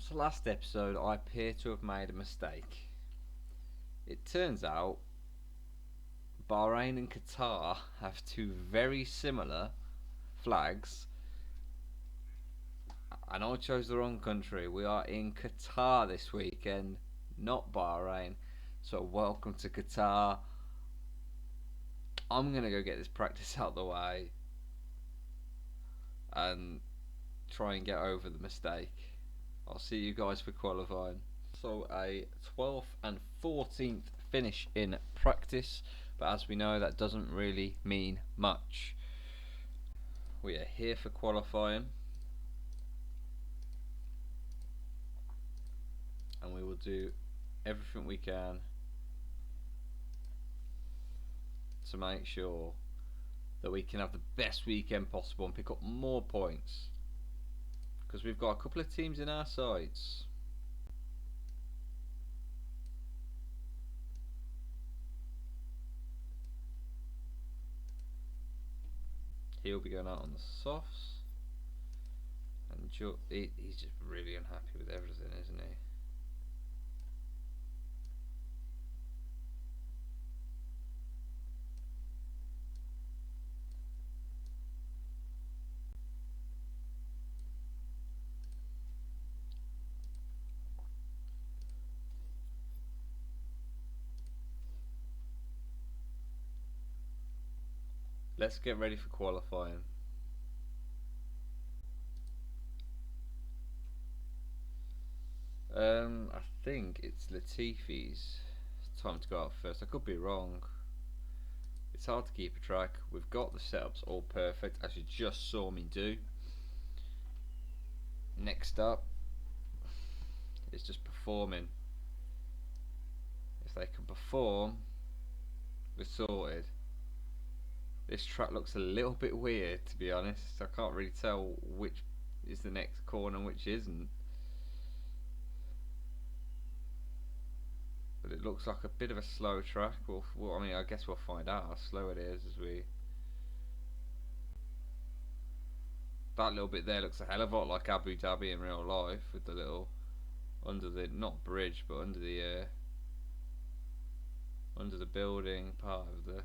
So last episode I appear to have made a mistake. It turns out Bahrain and Qatar have two very similar flags, and I chose the wrong country. We are in Qatar this weekend, not Bahrain. So welcome to Qatar. I'm gonna go get this practice out of the way and try and get over the mistake. I'll see you guys for qualifying. So a 12th and 14th finish in practice, but as we know that doesn't really mean much. We are here for qualifying and we will do everything we can to make sure that we can have the best weekend possible and pick up more points, because we've got a couple of teams in our sides. He'll be going out on the softs, and he's just really unhappy with everything, isn't he? Let's get ready for qualifying. I think it's Latifi's time to go out first. I could be wrong. It's hard to keep a track. We've got the setups all perfect, as you just saw me do. Next up is just performing. If they can perform, we're sorted. This track looks a little bit weird, to be honest. I can't really tell which is the next corner and which isn't. But it looks like a bit of a slow track. I mean, I guess we'll find out how slow it is as we... That little bit there looks a hell of a lot like Abu Dhabi in real life, with the little under the, not bridge, but under the building part of the...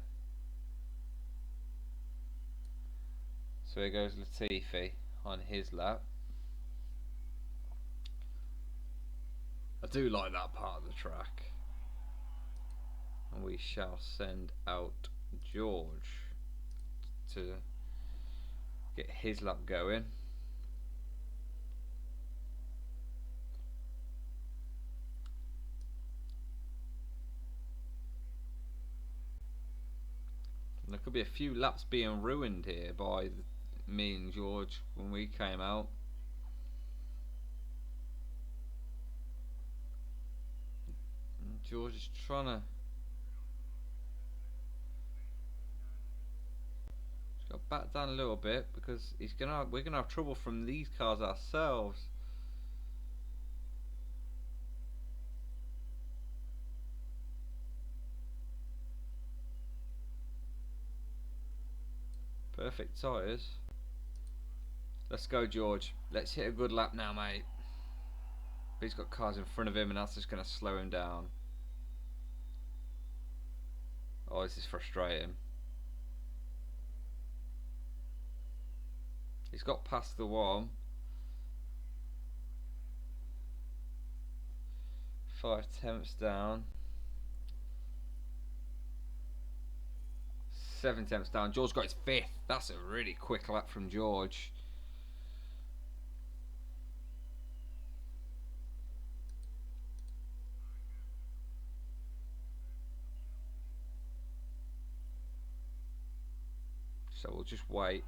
So here goes Latifi on his lap. I do like that part of the track. And we shall send out George to get his lap going. And there could be a few laps being ruined here by me and George when we came out. And George is trying to... back down a little bit because we're gonna have trouble from these cars ourselves. Perfect tyres. Let's go, George. Let's hit a good lap now, mate. But he's got cars in front of him and that's just gonna slow him down. Oh, this is frustrating. He's got past the one. 5/10 down. 7/10 down. George got his 5th. That's a really quick lap from George. So we'll just wait.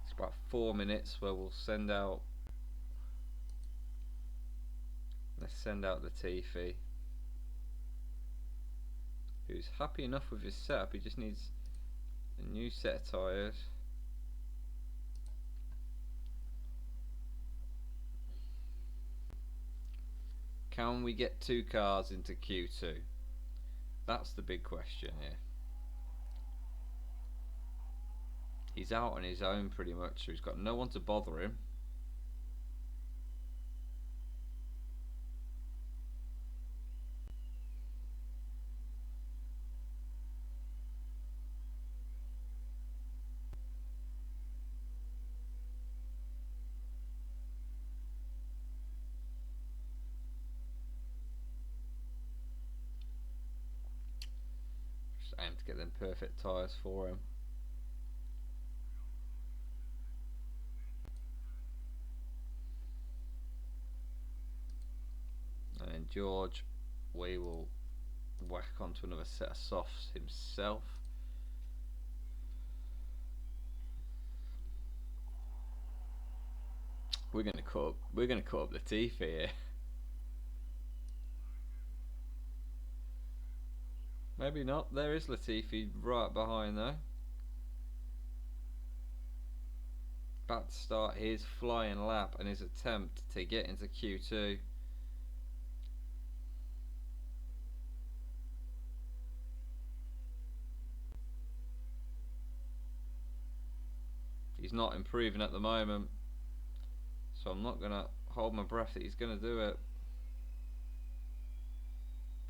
It's about 4 minutes where we'll send out... Let's send out Latifi, who's happy enough with his setup. He just needs a new set of tyres. Can we get 2 cars into Q2? That's the big question here. He's out on his own pretty much, so he's got no one to bother him. aim to get them perfect tyres for him. And then George, we will whack onto another set of softs himself. We're gonna cut up the teeth here. Maybe not. There is Latifi right behind though. About to start his flying lap and his attempt to get into Q2. He's not improving at the moment, so I'm not going to hold my breath that he's going to do it.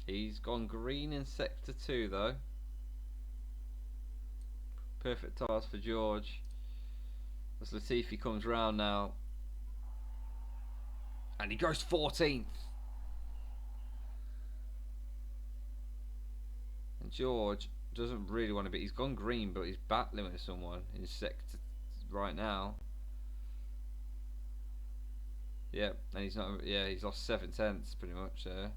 He's gone green in sector 2 though. Perfect tyres for George. As Latifi comes round now. And he goes 14th. And George doesn't really want to be. He's gone green, but he's battling with someone in sector right now. Yeah, and he's not. Yeah, he's lost 7/10 pretty much there.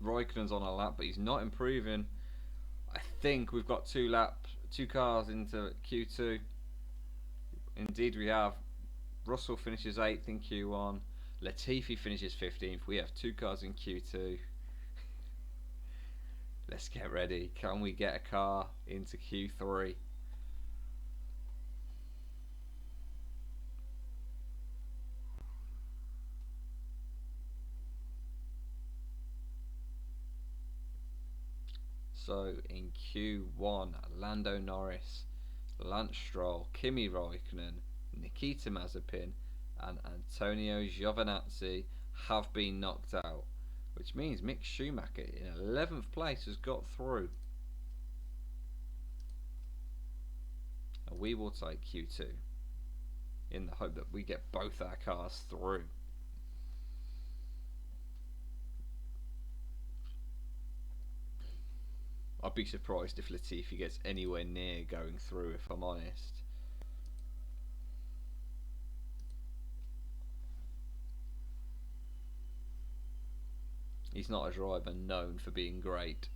Raikkonen's on a lap, but he's not improving. I think we've got two cars into Q2. Indeed, we have. Russell finishes 8th in Q1. Latifi finishes 15th. We have 2 cars in Q2. Let's get ready. Can we get a car into Q3? So in Q1, Lando Norris, Lance Stroll, Kimi Raikkonen, Nikita Mazepin and Antonio Giovinazzi have been knocked out, which means Mick Schumacher in 11th place has got through. And we will take Q2 in the hope that we get both our cars through. I'd be surprised if Latifi gets anywhere near going through, if I'm honest. He's not a driver known for being great.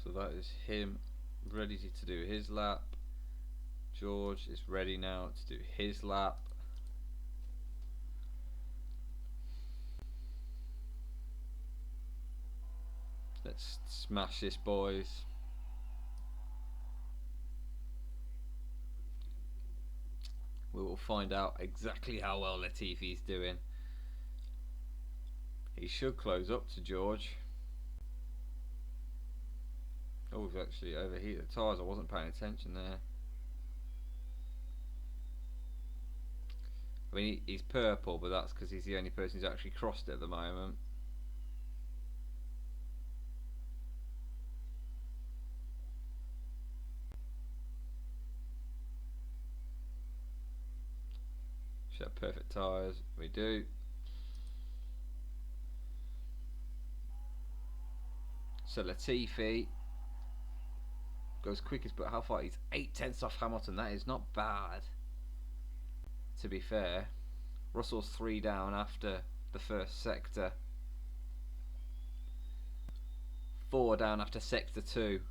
So that is him ready to do his lap. George is ready now to do his lap. Let's smash this, boys. We will find out exactly how well Latifi's doing. He should close up to George. Oh, we've actually overheated the tyres. I wasn't paying attention there. I mean, he's purple, but that's because he's the only person who's actually crossed it at the moment. Should have perfect tyres. We do. So Latifi goes quickest, but how far? He's 8/10 off Hamilton. That is not bad, to be fair. Russell's 3 down after the first sector. 4 down after sector 2.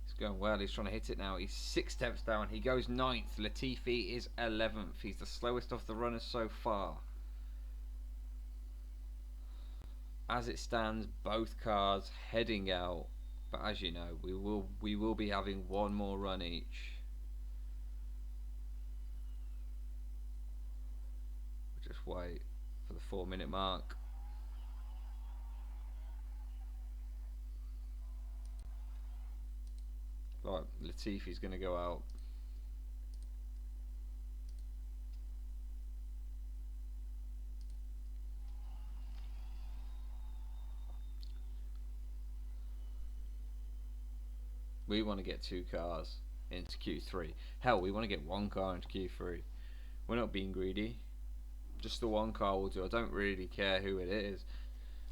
He's going well. He's trying to hit it now. He's 6/10 down. He goes 9th. Latifi is 11th. He's the slowest of the runners so far. as it stands, both cars heading out. But as you know, we will be having one more run each. We'll just wait for the 4 minute mark. Right, Latifi's going to go out. We want to get 2 cars into Q3. Hell, we want to get 1 car into Q3. We're not being greedy. Just the 1 car will do. I don't really care who it is.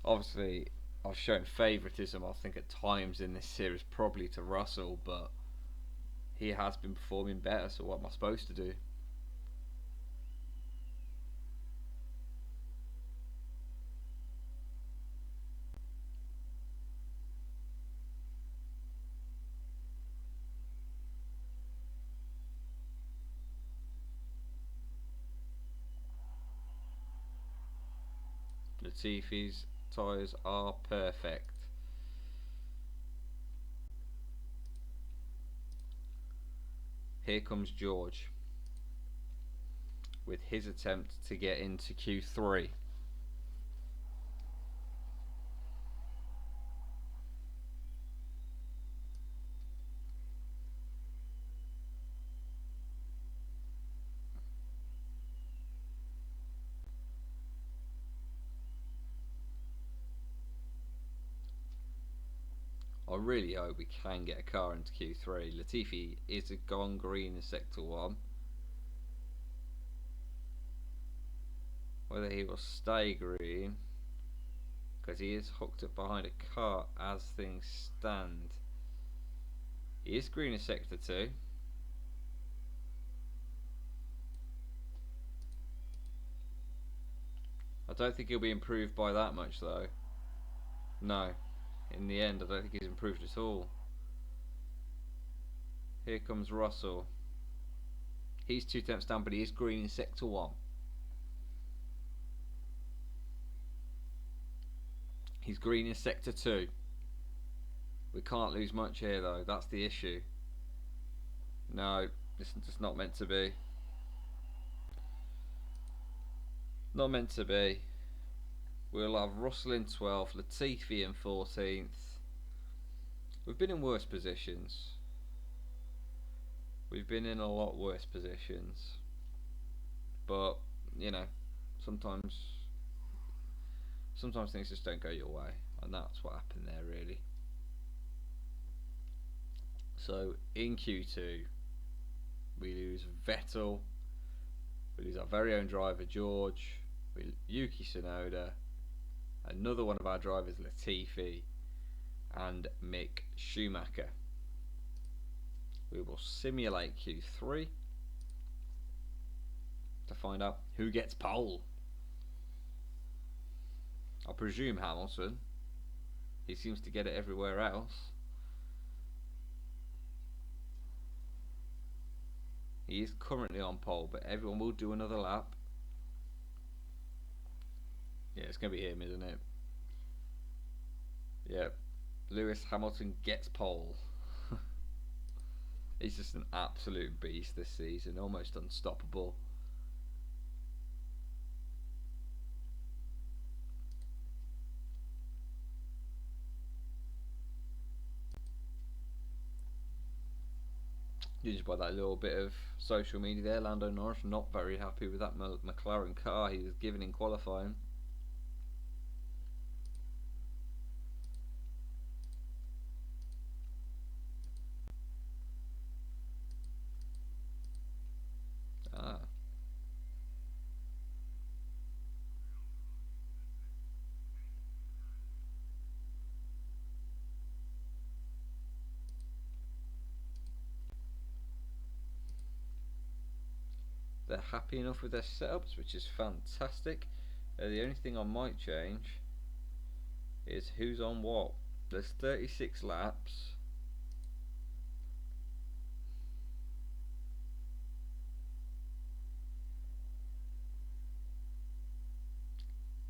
Obviously, I've shown favouritism, I think, at times in this series, probably to Russell, but he has been performing better, so what am I supposed to do? Latifi's tyres are perfect. Here comes George with his attempt to get into Q3. I really hope we can get a car into Q3. Latifi is gone green in Sector 1. Whether he will stay green, because he is hooked up behind a car as things stand. He is green in Sector 2. I don't think he'll be improved by that much though. No. In the end, I don't think he's improved at all. Here comes Russell. He's 2 tenths down, but he is green in Sector 1. He's green in Sector 2. We can't lose much here though, that's the issue. No, this is just not meant to be. Not meant to be. We'll have Russell in 12th, Latifi in 14th. We've been in worse positions. We've been in a lot worse positions. But, you know, sometimes things just don't go your way. And that's what happened there, really. So, in Q2, we lose Vettel. We lose our very own driver, George. Yuki Tsunoda. Another one of our drivers, Latifi, and Mick Schumacher. We will simulate Q3 to find out who gets pole. I presume Hamilton. He seems to get it everywhere else. He is currently on pole, but everyone will do another lap. Yeah, it's going to be him, isn't it? Yeah. Lewis Hamilton gets pole. He's just an absolute beast this season, almost unstoppable. Judged by that little bit of social media there, Lando Norris not very happy with that McLaren car he was given in qualifying. Ah. They're happy enough with their setups, which is fantastic. The only thing I might change is who's on what. There's 36 laps.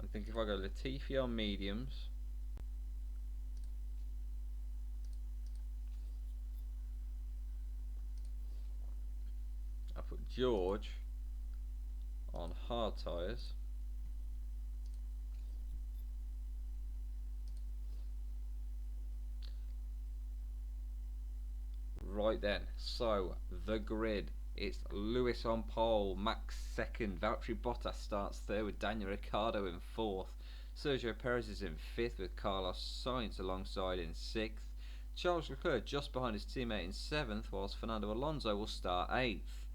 I'm think if I go Latifi on mediums, I put George on hard tyres. Right then, so the grid. It's Lewis on pole, Max second, Valtteri Bottas starts third with Daniel Ricciardo in fourth. Sergio Perez is in fifth with Carlos Sainz alongside in sixth. Charles Leclerc just behind his teammate in seventh, whilst Fernando Alonso will start eighth.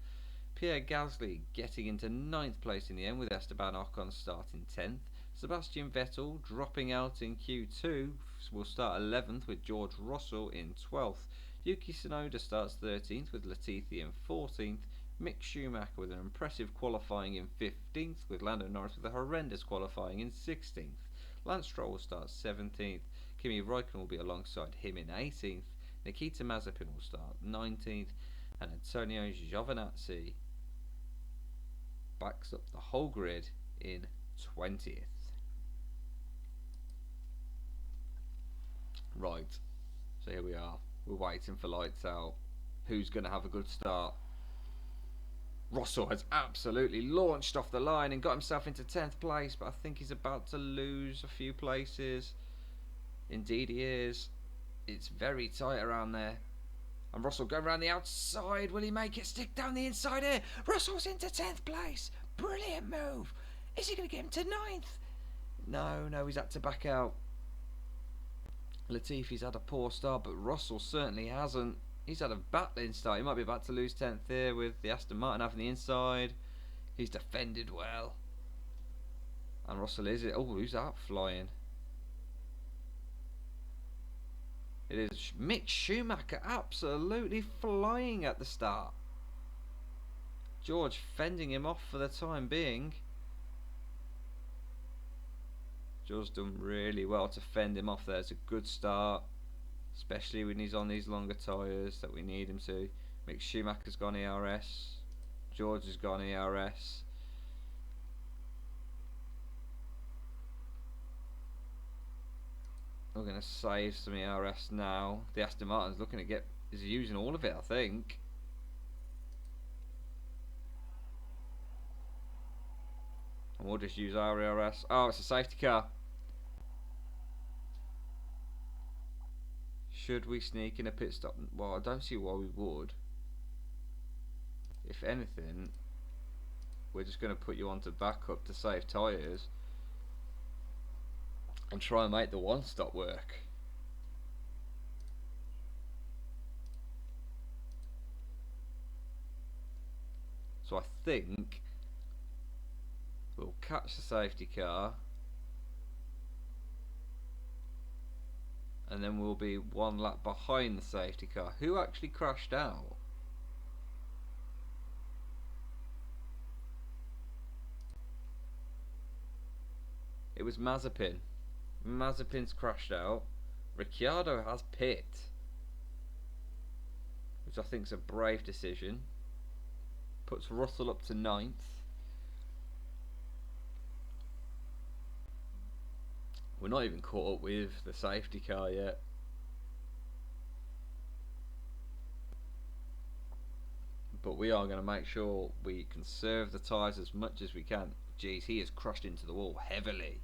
Pierre Gasly getting into ninth place in the end with Esteban Ocon starting 10th. Sebastian Vettel dropping out in Q2 will start 11th with George Russell in 12th. Yuki Tsunoda starts 13th with Latifi in 14th. Mick Schumacher with an impressive qualifying in 15th with Lando Norris with a horrendous qualifying in 16th. Lance Stroll will start 17th. Kimi Raikkonen will be alongside him in 18th. Nikita Mazepin will start 19th. And Antonio Giovinazzi backs up the whole grid in 20th. Right, so here we are. We're waiting for lights out. Who's going to have a good start? Russell has absolutely launched off the line and got himself into 10th place, but I think he's about to lose a few places. Indeed he is. It's very tight around there. And Russell going around the outside. Will he make it stick down the inside here? Russell's into 10th place. Brilliant move. Is he going to get him to 9th? No, he's had to back out. Latifi's had a poor start, but Russell certainly hasn't. He's had a battling start. He might be about to lose 10th here with the Aston Martin having the inside. He's defended well. And Russell is it. Oh, who's that flying? It is Mick Schumacher absolutely flying at the start. George fending him off for the time being. George's done really well to fend him off there. It's a good start, especially when he's on these longer tyres that we need him to. Mick Schumacher's gone ERS. George has gone ERS. We're going to save some ERS now. The Aston Martin's looking to is using all of it, I think. And we'll just use our ERS. Oh, it's a safety car. Should we sneak in a pit stop? Well, I don't see why we would. If anything, we're just going to put you onto backup to save tyres and try and make the one stop work. So I think we'll catch the safety car and then we'll be one lap behind the safety car. Who actually crashed out? It was Mazepin. Mazepin's crashed out. Ricciardo has pit, which I think is a brave decision. Puts Russell up to 9th. We're not even caught up with the safety car yet. But we are going to make sure we conserve the tyres as much as we can. Jeez, he has crushed into the wall heavily.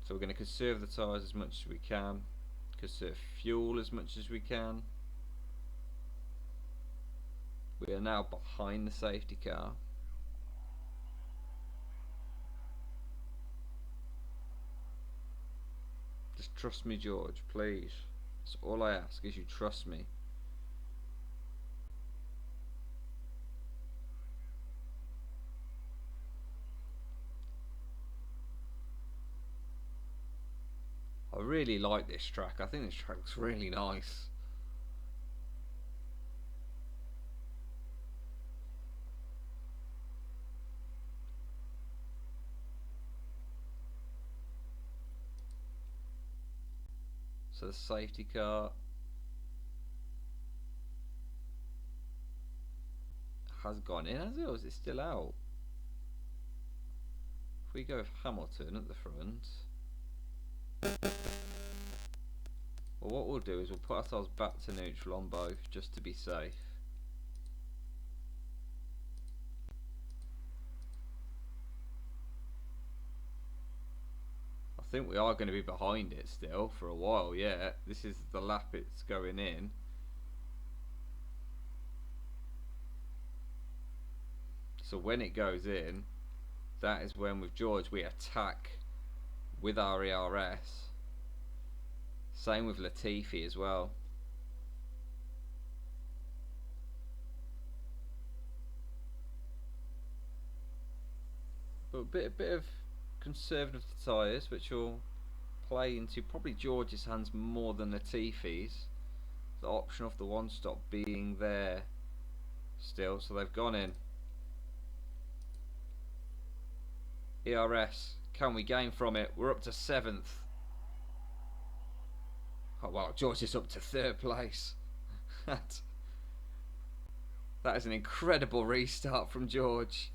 So we're going to conserve the tyres as much as we can. Conserve fuel as much as we can. We are now behind the safety car. Just trust me, George, please. That's all I ask, is you trust me. I really like this track. I think this track looks really nice. So the safety car has gone in, has it, or is it still out? If we go with Hamilton at the front, well, what we'll do is we'll put ourselves back to neutral on both, just to be safe. I think we are going to be behind it still for a while, yeah. This is the lap it's going in. So when it goes in, that is when with George we attack with our ERS. Same with Latifi as well. But a bit of conservative tyres, which will play into probably George's hands more than Latifi's. The option of the one stop being there still, so they've gone in. ERS, can we gain from it? We're up to 7th. Oh wow, George is up to 3rd place. That is an incredible restart from George.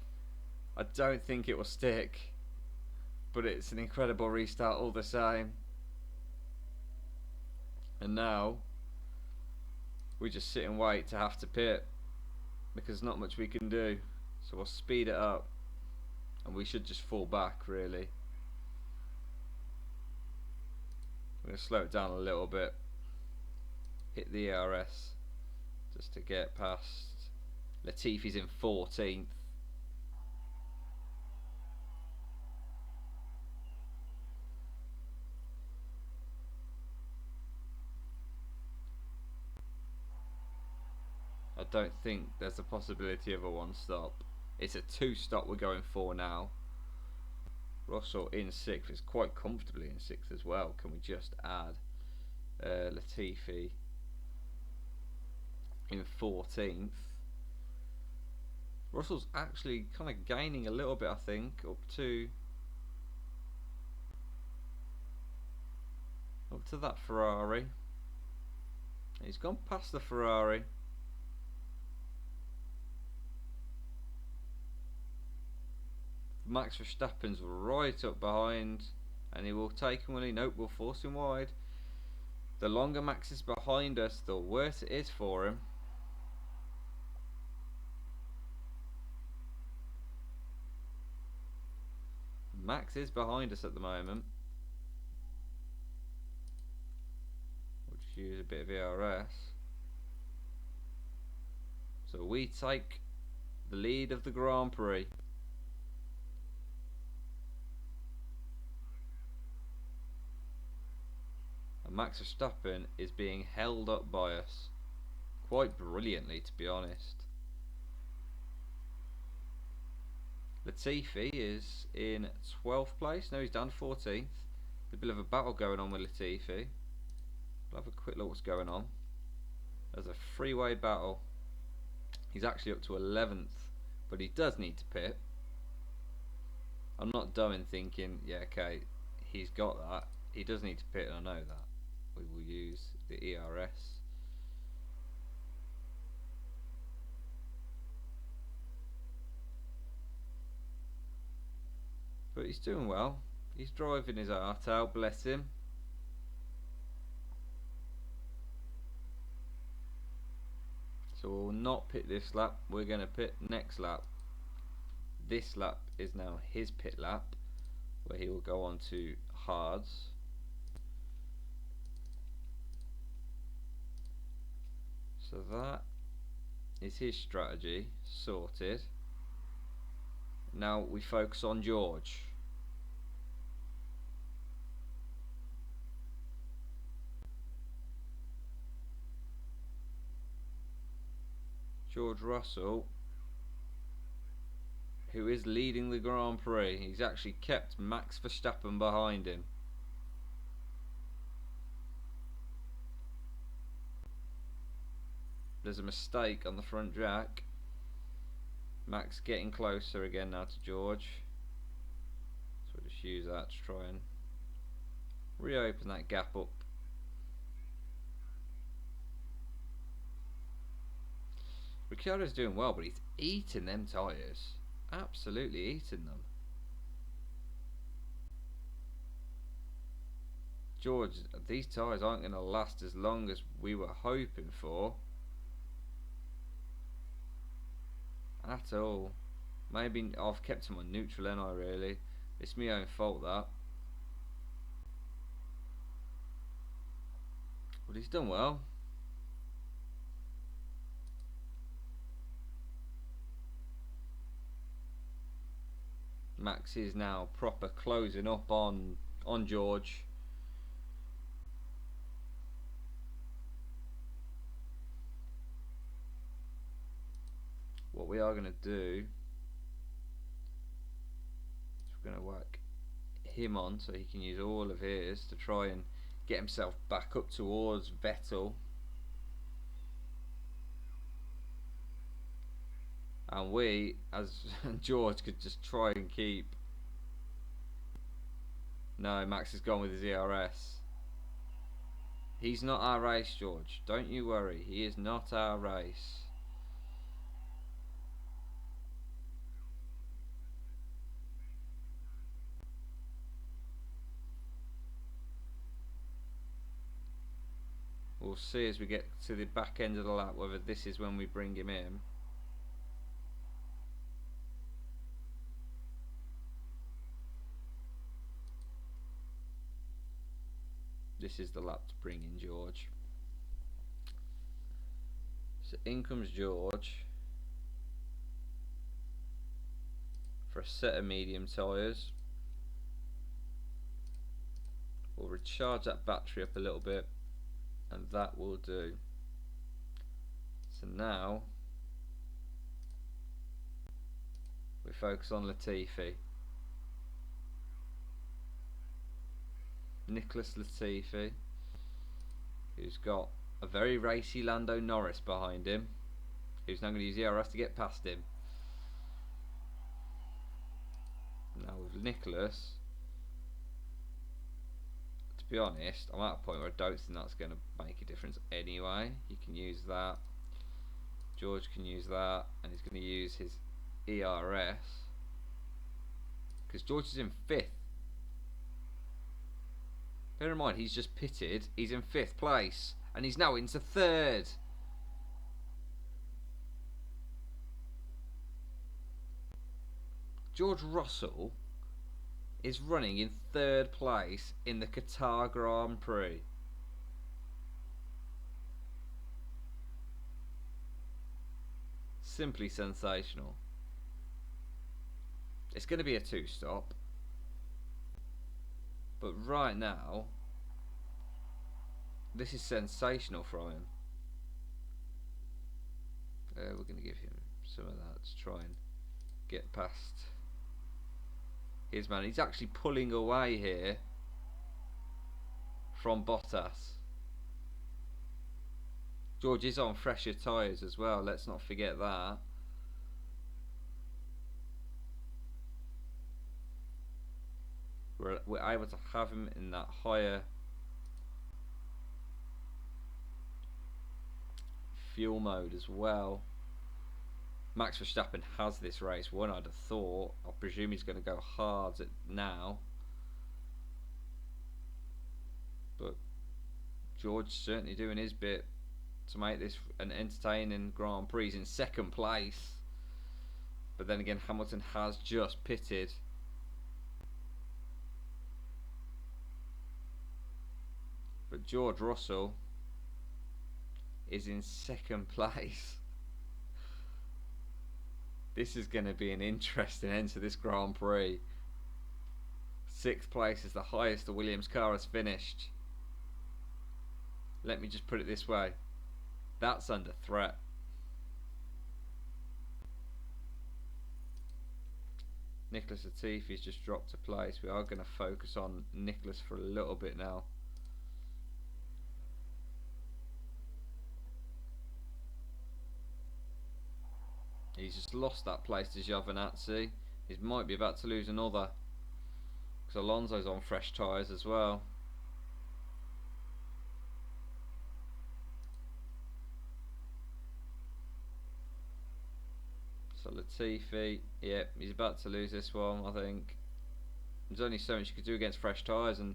I don't think it will stick, but it's an incredible restart all the same. And now we just sit and wait to have to pit, because there's not much we can do. So we'll speed it up, and we should just fall back really. I'm going to slow it down a little bit, hit the ERS just to get past. Latifi's in 14th. I don't think there's a possibility of a one stop. It's a 2-stop we're going for now. Russell in 6th is quite comfortably in 6th as well. Can we just add Latifi in 14th? Russell's actually kind of gaining a little bit, I think, up to that Ferrari. He's gone past the Ferrari. Max Verstappen's right up behind, and he will take him, will he? Nope, we'll force him wide. The longer Max is behind us, the worse it is for him. Max is behind us at the moment. We'll just use a bit of ERS. So we take the lead of the Grand Prix. And Max Verstappen is being held up by us quite brilliantly, to be honest. Latifi is in 12th place. No, he's down 14th. A bit of a battle going on with Latifi. We'll have a quick look what's going on. There's a three-way battle. He's actually up to 11th, but he does need to pit. I'm not dumb in thinking, yeah, okay, he's got that. He does need to pit, and I know that. We will use the ERS. But he's doing well. He's driving his heart out, bless him. So we'll not pit this lap. We're going to pit next lap. This lap is now his pit lap, where he will go on to hards. So that is his strategy sorted. Now we focus on George. George Russell, who is leading the Grand Prix. He's actually kept Max Verstappen behind him. There's a mistake on the front jack. Max getting closer again now to George. So we'll just use that to try and reopen that gap up. Ricciardo's doing well, but he's eating them tyres. Absolutely eating them. George, these tyres aren't going to last as long as we were hoping for. At all. Maybe I've kept him on neutral, ain't I, really? It's my own fault, that. But he's done well. Max is now proper closing up on George. What we are going to do is we're going to whack him on so he can use all of his to try and get himself back up towards Vettel. And we, as George, could just try and keep. No, Max has gone with his ERS. He's not our race, George. Don't you worry. He is not our race. We'll see as we get to the back end of the lap whether this is when we bring him in. This is the lap to bring in George. So in comes George for a set of medium tyres. We'll recharge that battery up a little bit, and that will do. So now we focus on Latifi. Nicholas Latifi, who's got a very racy Lando Norris behind him, who's now going to use ERS to get past him. Now with Nicholas, to be honest, I'm at a point where I don't think that's going to make a difference anyway. He can use that, George can use that, and he's going to use his ERS because George is in 5th. Bear in mind, he's just pitted, he's in 5th place, and he's now into 3rd. George Russell is running in 3rd place in the Qatar Grand Prix. Simply sensational. It's going to be a 2-stop. But right now, this is sensational from him. We're going to give him some of that to try and get past his man. He's actually pulling away here from Bottas. George is on fresher tyres as well, let's not forget that. We're able to have him in that higher fuel mode as well. Max Verstappen has this race won, I'd have thought. I presume he's going to go hard now. But George certainly doing his bit to make this an entertaining Grand Prix. He's in 2nd place. But then again, Hamilton has just pitted. But George Russell is in 2nd place. This is going to be an interesting end to this Grand Prix. 6th place is the highest the Williams car has finished. Let me just put it this way. That's under threat. Nicholas Latifi's just dropped a place. We are going to focus on Nicholas for a little bit now. He's just lost that place to Giovinazzi. He might be about to lose another, because Alonso's on fresh tyres as well. So Latifi, yeah, he's about to lose this one, I think. There's only so much you could do against fresh tyres, and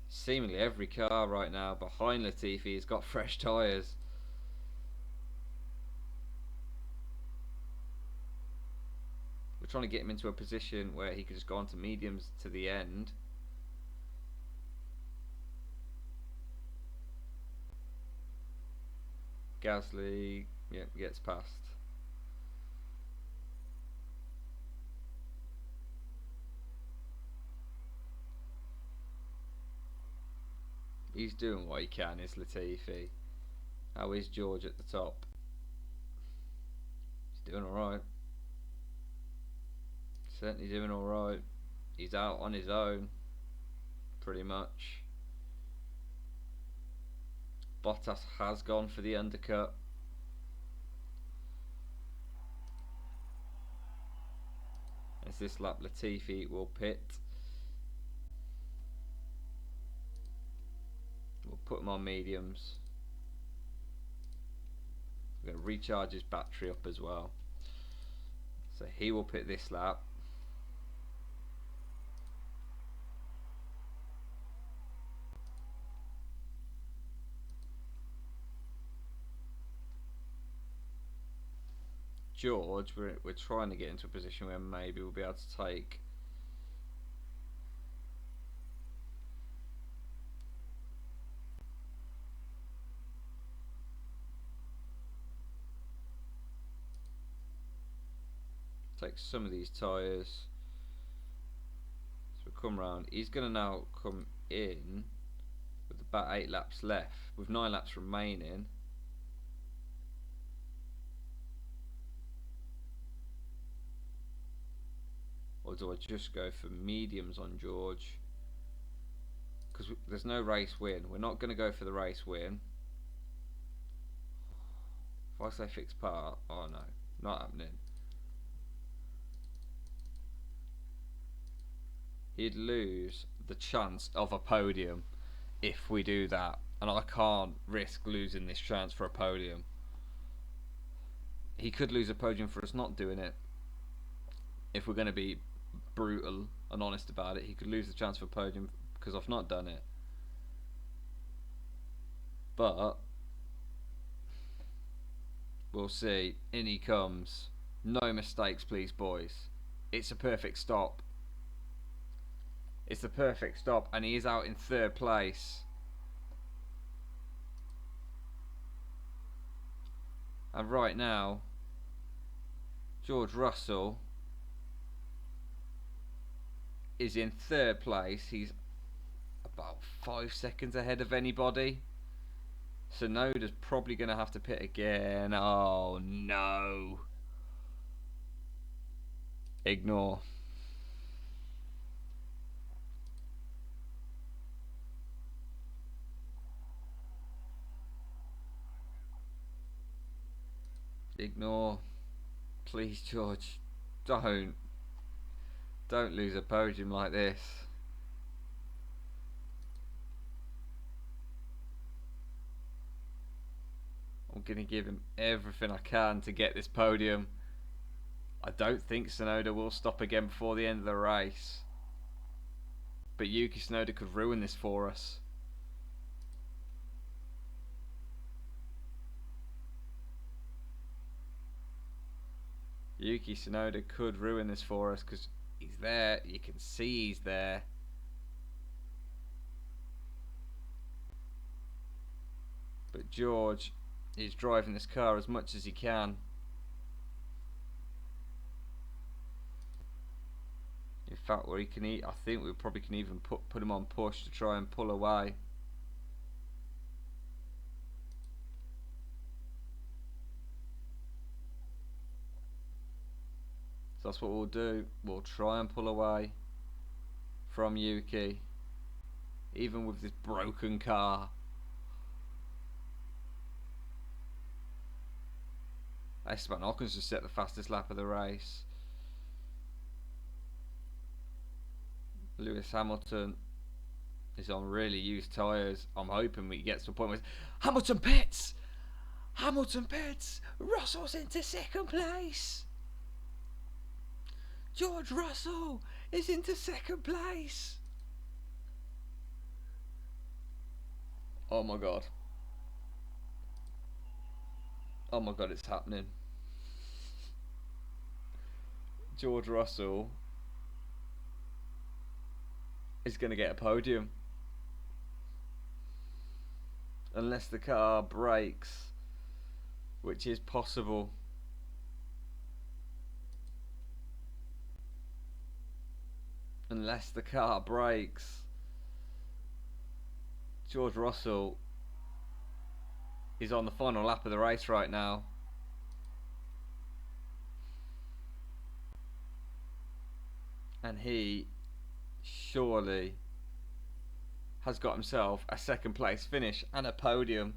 Seemingly every car right now behind Latifi has got fresh tyres. We're trying to get him into a position where he could just go on to mediums to the end. Gasly, yeah, gets past. He's doing what he can, is Latifi. How is George at the top? He's doing alright. Certainly doing alright. He's out on his own, pretty much. Bottas has gone for the undercut. As this lap Latifi will pit. We'll put him on mediums. We're going to recharge his battery up as well. So he will pit this lap. George, we're trying to get into a position where maybe we'll be able to take some of these tyres. So we come round. He's going to now come in with about 8 laps left, with 9 laps remaining. Or do I just go for mediums on George? Because there's no race win. We're not going to go for the race win. If I say fixed part, oh no, not happening. He'd lose the chance of a podium if we do that, and I can't risk losing this chance for a podium. He could lose a podium for us not doing it. If we're going to be brutal and honest about it, he could lose the chance for a podium because I've not done it. But we'll see. In he comes. No mistakes, please, boys. It's a perfect stop. It's the perfect stop, and he is out in 3rd place. And right now, George Russell is in 3rd place. He's about 5 seconds ahead of anybody. Tsunoda's probably going to have to pit again. Oh no. Ignore. Ignore. Please, George. Don't lose a podium like this. I'm going to give him everything I can to get this podium. I don't think Tsunoda will stop again before the end of the race. But Yuki Tsunoda could ruin this for us. Yuki Tsunoda could ruin this for us because he's there. You can see he's there. But George is driving this car as much as he can. In fact, where he can I think we probably can even put him on push to try and pull away. So that's what we'll do. We'll try and pull away from Yuki, even with this broken car. Esteban Ocon's just set the fastest lap of the race. Lewis Hamilton is on really used tyres. I'm hoping we get to a point where Hamilton pits! Hamilton pits! Russell's into 2nd place! George Russell is into 2nd place! Oh my god. Oh my god, it's happening. George Russell is going to get a podium. Unless the car breaks, which is possible. Unless the car breaks, George Russell is on the final lap of the race right now. And he surely has got himself a second place finish and a podium.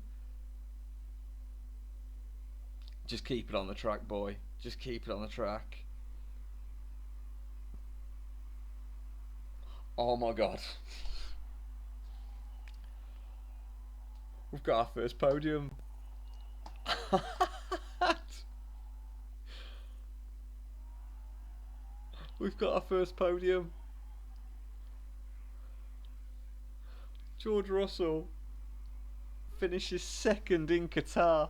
Just keep it on the track, boy. Just keep it on the track. Oh my god. We've got our first podium. We've got our first podium. George Russell finishes second in Qatar.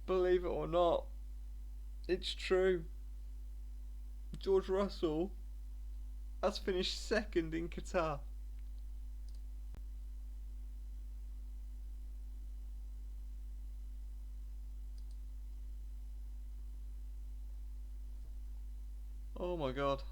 Believe it or not, it's true. George Russell has finished second in Qatar. Oh my god.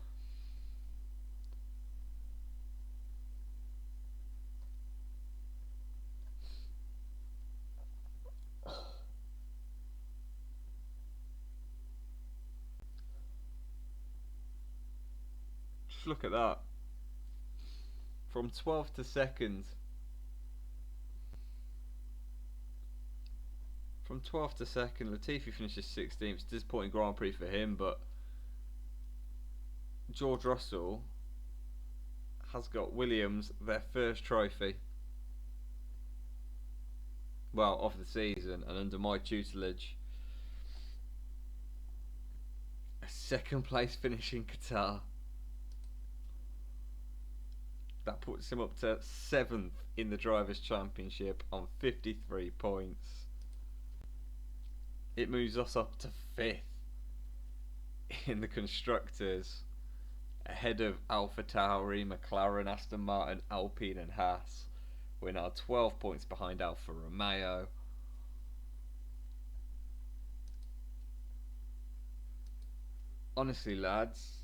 Just look at that. From 12th to 2nd. From 12th to 2nd, Latifi finishes 16th. Disappointing Grand Prix for him, but George Russell has got Williams their first trophy. Well, of the season, and under my tutelage, a second place finish in Qatar. That puts him up to 7th in the Drivers' Championship on 53 points. It moves us up to 5th in the Constructors, ahead of AlphaTauri, McLaren, Aston Martin, Alpine and Haas. We're now 12 points behind Alfa Romeo. Honestly, lads,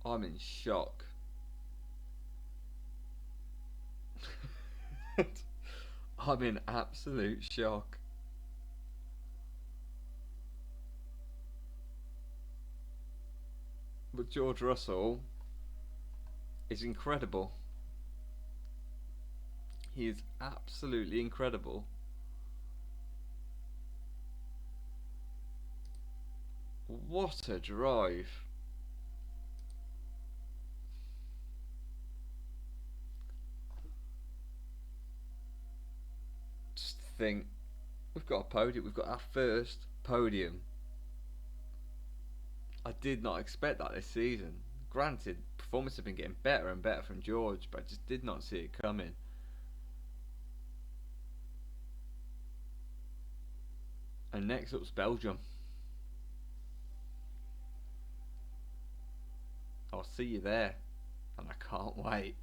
I'm in shock. I'm in absolute shock. But George Russell is incredible. He is absolutely incredible. What a drive. Just think, we've got a podium, we've got our first podium. I did not expect that this season. Granted, performance have been getting better and better from George, but I just did not see it coming. And next up's Belgium. I'll see you there, and I can't wait.